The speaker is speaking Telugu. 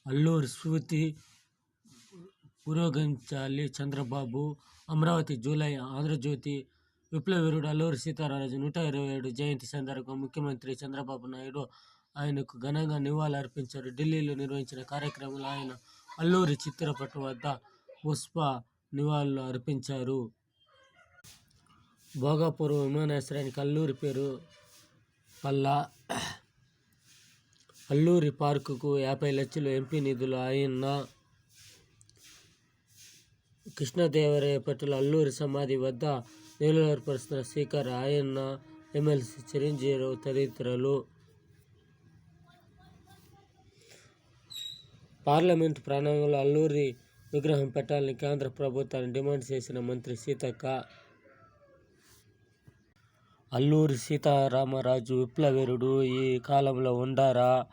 అల్లూరి స్ఫూర్తి పురోగమించాలి చంద్రబాబు. అమరావతి జూలై. ఆంధ్రజ్యోతి. విప్లవ వీరుడు అల్లూరి సీతారామరాజు 127 జయంతి సందర్భంగా ముఖ్యమంత్రి చంద్రబాబు నాయుడు ఆయనకు ఘనంగా నివాళులు అర్పించారు. ఢిల్లీలో నిర్వహించిన కార్యక్రమంలో ఆయన అల్లూరి చిత్రపటం వద్ద పుష్ప నివాళులు అర్పించారు. భోగాపురం విమానాశ్రయానికి అల్లూరి పేరు పల్లా. అల్లూరి పార్కుకు 50 లక్షలు ఎంపీ నిధులు ఆయన. కృష్ణదేవరాయపేటలో అల్లూరి సమాధి వద్ద నివాళులర్పిస్తున్న స్పీకర్ ఆయన, ఎమ్మెల్సీ చిరంజీవి తదితరులు. పార్లమెంటు ప్రాంగణంలో అల్లూరి విగ్రహం పెట్టాలని కేంద్ర ప్రభుత్వాన్ని డిమాండ్ చేసిన మంత్రి సీతక్క. అల్లూరి సీతారామరాజు విప్లవ వీరుడు ఈ కాలంలో ఉండారా?